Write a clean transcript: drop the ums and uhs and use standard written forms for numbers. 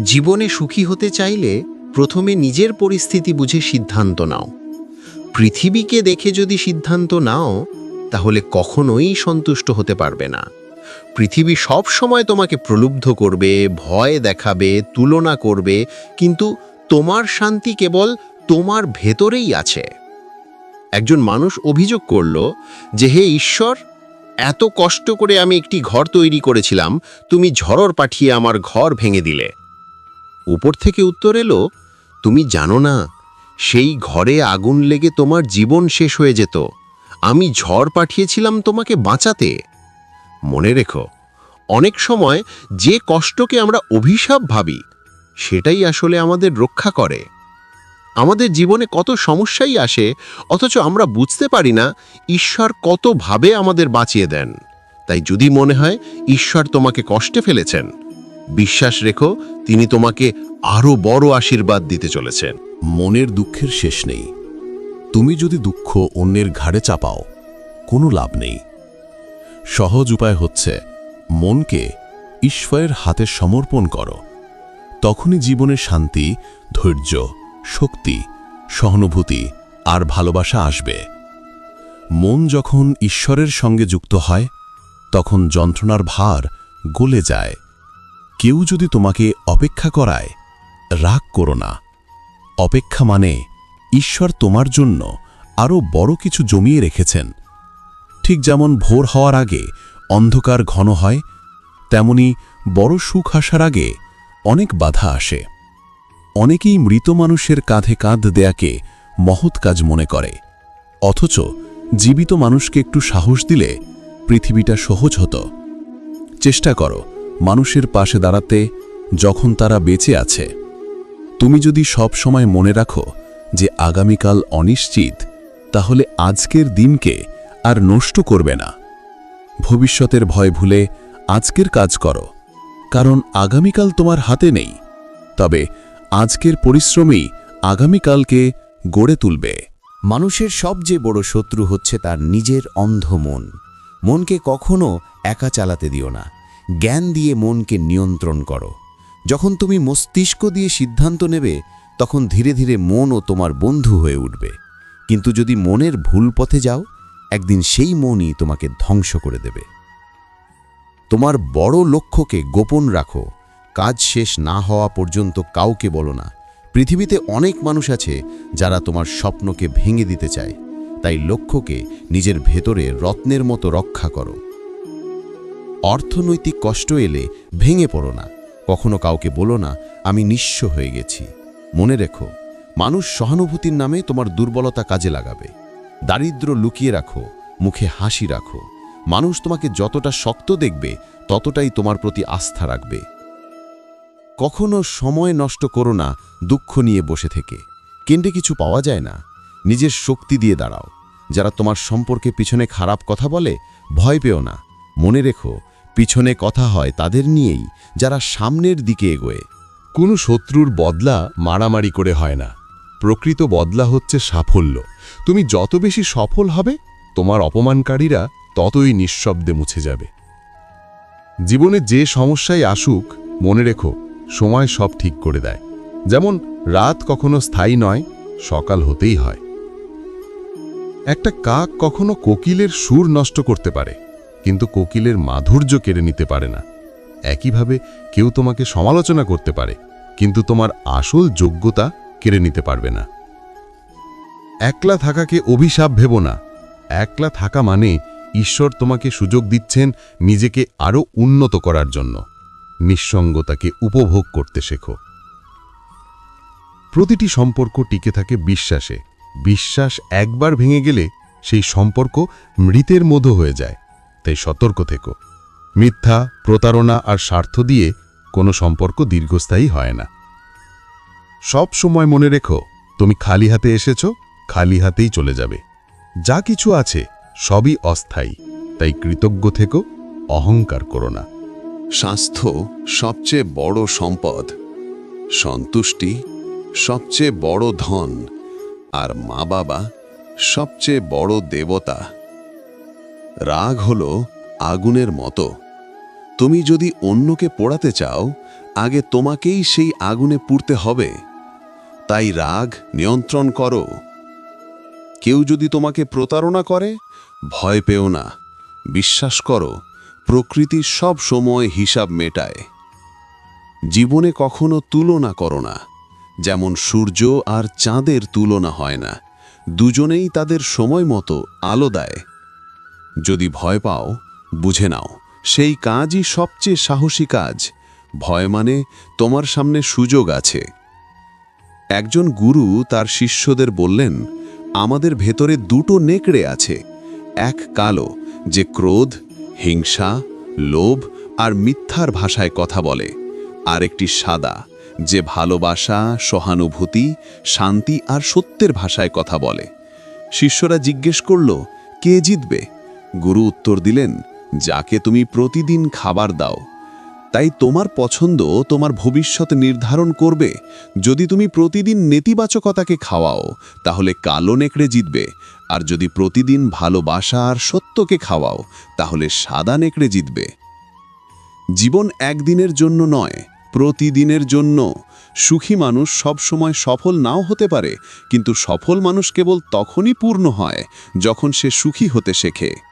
জীবনে সুখী হতে চাইলে প্রথমে নিজের পরিস্থিতি বুঝে সিদ্ধান্ত নাও। পৃথিবীকে দেখে যদি সিদ্ধান্ত নাও তাহলে কখনোই সন্তুষ্ট হতে পারবে না। পৃথিবী সব সময় তোমাকে প্রলুব্ধ করবে, ভয় দেখাবে, তুলনা করবে, কিন্তু তোমার শান্তি কেবল তোমার ভেতরেই আছে। একজন মানুষ অভিযোগ করল যে, হে ঈশ্বর, এত কষ্ট করে আমি একটি ঘর তৈরি করেছিলাম, তুমি ঝড় পাঠিয়ে আমার ঘর ভেঙে দিলে। উপর থেকে উত্তর এলো, তুমি জানো না, সেই ঘরে আগুন লেগে তোমার জীবন শেষ হয়ে যেত। আমি ঝড় পাঠিয়েছিলাম তোমাকে বাঁচাতে। মনে রেখো, অনেক সময় যে কষ্টকে আমরা অভিশাপ ভাবি সেটাই আসলে আমাদের রক্ষা করে। আমাদের জীবনে কত সমস্যাই আসে, অথচ আমরা বুঝতে পারি না ঈশ্বর কতভাবে আমাদের বাঁচিয়ে দেন। তাই যদি মনে হয় ঈশ্বর তোমাকে কষ্টে ফেলেছেন, বিশ্বাস রেখো, তিনি তোমাকে আরো বড় আশীর্বাদ দিতে চলেছেন। মনের দুঃখের শেষ নেই। তুমি যদি দুঃখ অন্যের ঘাড়ে চাপাও, কোনো লাভ নেই। সহজ উপায় হচ্ছে মনকে ঈশ্বরের হাতে সমর্পণ করো। তখনই জীবনে শান্তি, ধৈর্য, শক্তি, সহানুভূতি আর ভালোবাসা আসবে। মন যখন ঈশ্বরের সঙ্গে যুক্ত হয় তখন যন্ত্রণার ভার গলে যায়। কেউ যদি তোমাকে অপেক্ষা করায়, রাগ করো না। অপেক্ষা মানে ঈশ্বর তোমার জন্য আরও বড় কিছু জমিয়ে রেখেছেন। ঠিক যেমন ভোর হওয়ার আগে অন্ধকার ঘন হয়, তেমনি বড় সুখ আসার আগে অনেক বাধা আসে। অনেকেই মৃত মানুষের কাঁধে কাঁধ দেয়াকে মহৎ কাজ মনে করে, অথচ জীবিত মানুষকে একটু সাহস দিলে পৃথিবীটা সহজ হতো। চেষ্টা করো মানুষের পাশে দাঁড়াতে যখন তারা বেঁচে আছে। তুমি যদি সব সময় মনে রাখো যে আগামীকাল অনিশ্চিত, তাহলে আজকের দিনকে আর নষ্ট করবে না। ভবিষ্যতের ভয় ভুলে আজকের কাজ করো, কারণ আগামীকাল তোমার হাতে নেই। তবে আজকের পরিশ্রমই আগামীকালকে গড়ে তুলবে। মানুষের সবচেয়ে বড় শত্রু হচ্ছে তার নিজের অন্ধ মন। মনকে কখনো একা চালাতে দিও না, জ্ঞান দিয়ে মনকে নিয়ন্ত্রণ করো। যখন তুমি মস্তিষ্ক দিয়ে সিদ্ধান্ত নেবে, তখন ধীরে ধীরে মনও তোমার বন্ধু হয়ে উঠবে। কিন্তু যদি মনের ভুল পথে যাও, একদিন সেই মনই তোমাকে ধ্বংস করে দেবে। তোমার বড় লক্ষ্যকে গোপন রাখো। কাজ শেষ না হওয়া পর্যন্ত কাউকে বলো না। পৃথিবীতে অনেক মানুষ আছে যারা তোমার স্বপ্নকে ভেঙে দিতে চায়, তাই লক্ষ্যকে নিজের ভেতরে রত্নের মতো রক্ষা করো। অর্থনৈতিক কষ্ট এলে ভেঙে পড়ো না। কখনো কাউকে বলো না, আমি নিঃস্ব হয়ে গেছি। মনে রেখো, মানুষ সহানুভূতির নামে তোমার দুর্বলতা কাজে লাগাবে। দারিদ্র্য লুকিয়ে রাখো, মুখে হাসি রাখো। মানুষ তোমাকে যতটা শক্ত দেখবে, ততটাই তোমার প্রতি আস্থা রাখবে। কখনো সময় নষ্ট করো না দুঃখ নিয়ে বসে থেকে। কেন্দ্রে কিছু পাওয়া যায় না। নিজের শক্তি দিয়ে দাঁড়াও। যারা তোমার সম্পর্কে পিছনে খারাপ কথা বলে, ভয় পেও না। মনে রেখো, পিছনে কথা হয় তাদের নিয়েই যারা সামনের দিকে এগোয়। কোনো শত্রুর বদলা মারামারি করে হয় না। প্রকৃত বদলা হচ্ছে সাফল্য। তুমি যত বেশি সফল হবে, তোমার অপমানকারীরা ততই নিঃশব্দে মুছে যাবে। জীবনে যে সমস্যাই আসুক, মনে রেখো, সময় সব ঠিক করে দেয়। যেমন রাত কখনো স্থায়ী নয়, সকাল হতেই হয়। একটা কাক কখনো কোকিলের সুর নষ্ট করতে পারে, কিন্তু কোকিলের মাধুর্য কেড়ে নিতে পারে না। একইভাবে কেউ তোমাকে সমালোচনা করতে পারে, কিন্তু তোমার আসল যোগ্যতা কেড়ে নিতে পারবে না। একলা থাকাকে অভিশাপ ভেবো না। একলা থাকা মানে ঈশ্বর তোমাকে সুযোগ দিচ্ছেন নিজেকে আরও উন্নত করার জন্য। নিঃসঙ্গতাকে উপভোগ করতে শেখো। প্রতিটি সম্পর্ক টিকে থাকে বিশ্বাসে। বিশ্বাস একবার ভেঙে গেলে সেই সম্পর্ক মৃতের মতো হয়ে যায়। তাই সতর্ক থেকো। মিথ্যা, প্রতারণা আর স্বার্থ দিয়ে কোনো সম্পর্ক দীর্ঘস্থায়ী হয় না। সব সময় মনে রেখো, তুমি খালি হাতে এসেছো, খালি হাতেই চলে যাবে। যা কিছু আছে সবই অস্থায়ী, তাই কৃতজ্ঞ থেকো, অহংকার করো না। স্বাস্থ্য সবচেয়ে বড় সম্পদ, সন্তুষ্টি সবচেয়ে বড় ধন, আর মা বাবা সবচেয়ে বড় দেবতা। রাগ হলো আগুনের মতো। তুমি যদি অন্যকে পোড়াতে চাও, আগে তোমাকেই সেই আগুনে পুড়তে হবে। তাই রাগ নিয়ন্ত্রণ করো। কেউ যদি তোমাকে প্রতারণা করে, ভয় পেও না। বিশ্বাস করো, প্রকৃতি সব সময় হিসাব মেটায়। জীবনে কখনো তুলনা করো না। যেমন সূর্য আর চাঁদের তুলনা হয় না, দুজনেই তাদের সময় মতো আলো দেয়। যদি ভয় পাও, বুঝে নাও সেই কাজই সবচেয়ে সাহসী কাজ। ভয় মানে তোমার সামনে সুযোগ আছে। একজন গুরু তার শিষ্যদের বললেন, আমাদের ভেতরে দুটো নেকড়ে আছে, এক কালো যে ক্রোধ, হিংসা, লোভ আর মিথ্যার ভাষায় কথা বলে, আর একটি সাদা যে ভালোবাসা, সহানুভূতি, শান্তি আর সত্যের ভাষায় কথা বলে। শিষ্যরা জিজ্ঞেস করল, কে জিতবে? গুরু উত্তর দিলেন, যাকে তুমি প্রতিদিন খাবার দাও। তাই তোমার পছন্দ তোমার ভবিষ্যৎ নির্ধারণ করবে। যদি তুমি প্রতিদিন নেতিবাচকতাকে খাওয়াও, তাহলে কালো নেকড়ে জিতবে, আর যদি প্রতিদিন ভালোবাসা আর সত্যকে খাওয়াও, তাহলে সাদা নেকড়ে জিতবে। জীবন একদিনের জন্য নয়, প্রতিদিনের জন্য। সুখী মানুষ সবসময় সফল নাও হতে পারে, কিন্তু সফল মানুষ কেবল তখনই পূর্ণ হয় যখন সে সুখী হতে শেখে।